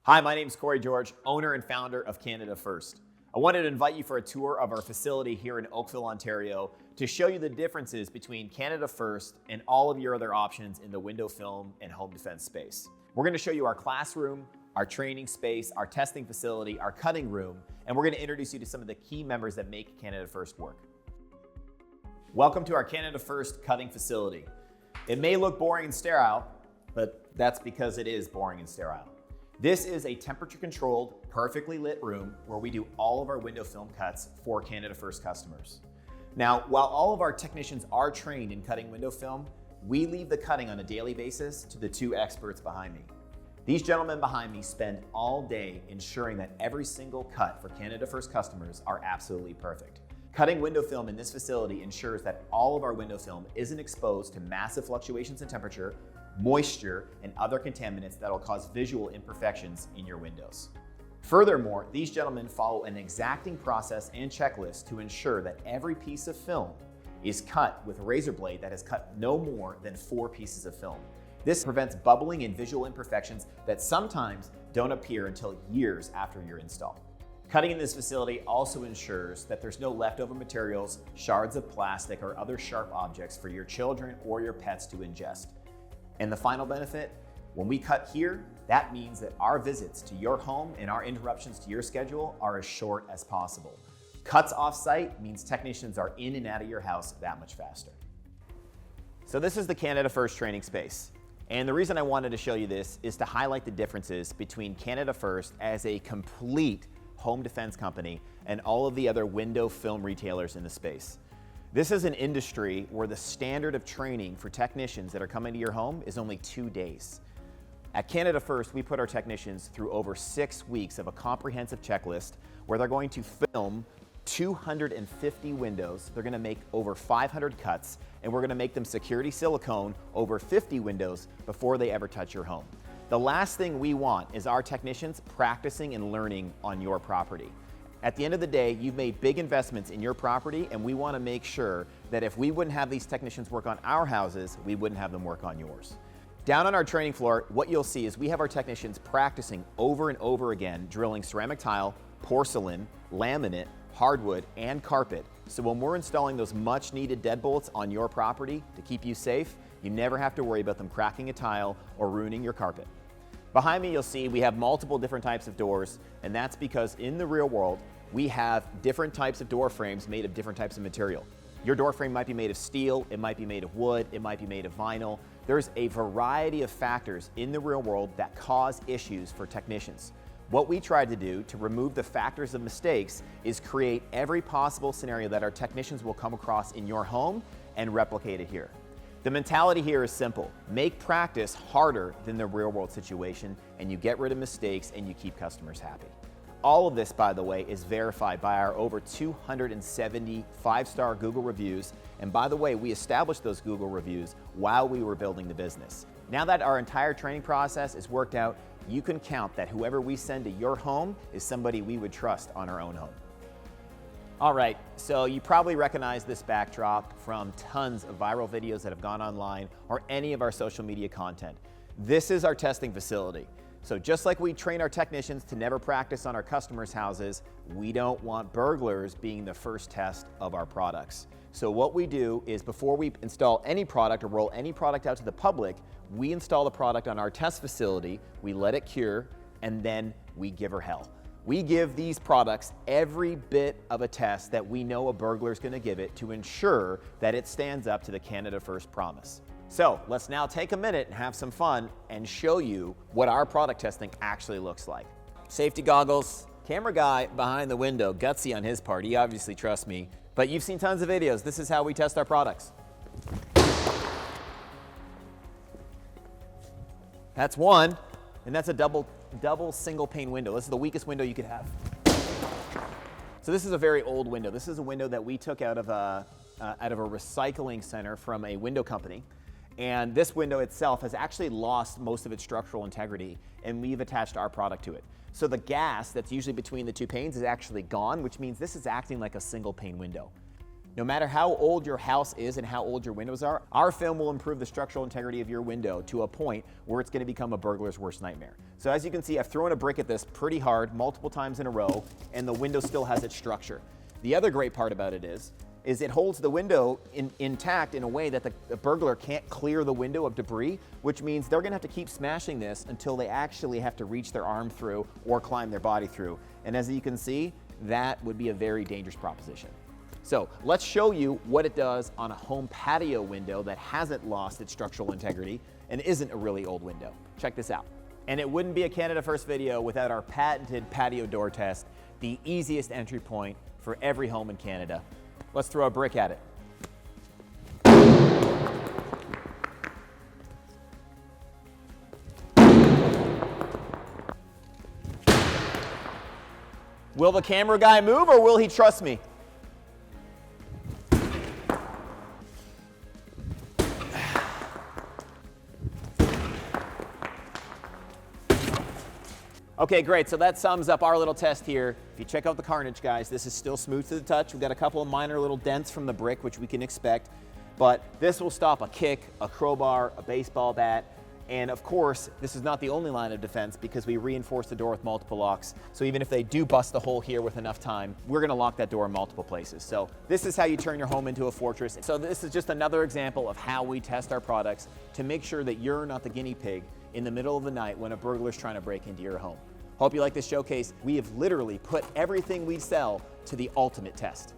Hi, my name is Corey George, owner and founder of Canada First. I wanted to invite you for a tour of our facility here in Oakville, Ontario, to show you the differences between Canada First and all of your other options in the window film and home defense space. We're going to show you our classroom, our training space, our testing facility, our cutting room, and we're going to introduce you to some of the key members that make Canada First work. Welcome to our Canada First cutting facility. It may look boring and sterile, but that's because it is boring and sterile. This is a temperature-controlled, perfectly lit room where we do all of our window film cuts for Canada First customers. Now, while all of our technicians are trained in cutting window film, we leave the cutting on a daily basis to the two experts behind me. These gentlemen behind me spend all day ensuring that every single cut for Canada First customers are absolutely perfect. Cutting window film in this facility ensures that all of our window film isn't exposed to massive fluctuations in temperature, moisture, and other contaminants that will cause visual imperfections in your windows. Furthermore, these gentlemen follow an exacting process and checklist to ensure that every piece of film is cut with a razor blade that has cut no more than 4 pieces of film. This prevents bubbling and visual imperfections that sometimes don't appear until years after your install. Cutting in this facility also ensures that there's no leftover materials, shards of plastic, or other sharp objects for your children or your pets to ingest. And the final benefit, when we cut here, that means that our visits to your home and our interruptions to your schedule are as short as possible. Cuts off-site means technicians are in and out of your house that much faster. So this is the Canada First training space. And the reason I wanted to show you this is to highlight the differences between Canada First as a complete home defense company and all of the other window film retailers in the space. This is an industry where the standard of training for technicians that are coming to your home is only 2 days. At Canada First, we put our technicians through over 6 weeks of a comprehensive checklist where they're going to film 250 windows, they're gonna make over 500 cuts, and we're gonna make them security silicone over 50 windows before they ever touch your home. The last thing we want is our technicians practicing and learning on your property. At the end of the day, you've made big investments in your property, and we want to make sure that if we wouldn't have these technicians work on our houses, we wouldn't have them work on yours. Down on our training floor, what you'll see is we have our technicians practicing over and over again, drilling ceramic tile, porcelain, laminate, hardwood, and carpet. So when we're installing those much needed deadbolts on your property to keep you safe, you never have to worry about them cracking a tile or ruining your carpet. Behind me, you'll see we have multiple different types of doors, and that's because in the real world, we have different types of door frames made of different types of material. Your door frame might be made of steel, it might be made of wood, it might be made of vinyl. There's a variety of factors in the real world that cause issues for technicians. What we tried to do to remove the factors of mistakes is create every possible scenario that our technicians will come across in your home and replicate it here. The mentality here is simple. Make practice harder than the real world situation, and you get rid of mistakes and you keep customers happy. All of this, by the way, is verified by our over 270 5-star Google reviews. And by the way, we established those Google reviews while we were building the business. Now that our entire training process is worked out, you can count that whoever we send to your home is somebody we would trust on our own home. All right, so you probably recognize this backdrop from tons of viral videos that have gone online or any of our social media content. This is our testing facility. So just like we train our technicians to never practice on our customers' houses, we don't want burglars being the first test of our products. So what we do is before we install any product or roll any product out to the public, we install the product on our test facility, we let it cure, and then we give her hell. We give these products every bit of a test that we know a burglar is going to give it to ensure that it stands up to the Canada First promise. So let's now take a minute and have some fun and show you what our product testing actually looks like. Safety goggles, camera guy behind the window, gutsy on his part, he obviously trusts me, but you've seen tons of videos. This is how we test our products. That's one, and that's a double single pane window. This is the weakest window you could have. So this is a very old window. This is a window that we took out of a recycling center from a window company. And this window itself has actually lost most of its structural integrity, and we've attached our product to it. So the gas that's usually between the two panes is actually gone, which means this is acting like a single pane window. No matter how old your house is and how old your windows are, our film will improve the structural integrity of your window to a point where it's going to become a burglar's worst nightmare. So as you can see, I've thrown a brick at this pretty hard multiple times in a row, and the window still has its structure. The other great part about it is it holds the window intact in a way that the burglar can't clear the window of debris, which means they're gonna have to keep smashing this until they actually have to reach their arm through or climb their body through. And as you can see, that would be a very dangerous proposition. So let's show you what it does on a home patio window that hasn't lost its structural integrity and isn't a really old window. Check this out. And it wouldn't be a Canada First video without our patented patio door test, the easiest entry point for every home in Canada. Let's throw a brick at it. Will the camera guy move or will he trust me? Okay, great, so that sums up our little test here. If you check out the carnage, guys, this is still smooth to the touch. We've got a couple of minor little dents from the brick, which we can expect, but this will stop a kick, a crowbar, a baseball bat, and of course, this is not the only line of defense because we reinforce the door with multiple locks. So even if they do bust the hole here with enough time, we're gonna lock that door in multiple places. So this is how you turn your home into a fortress. So this is just another example of how we test our products to make sure that you're not the guinea pig in the middle of the night when a burglar's trying to break into your home. Hope you like this showcase. We have literally put everything we sell to the ultimate test.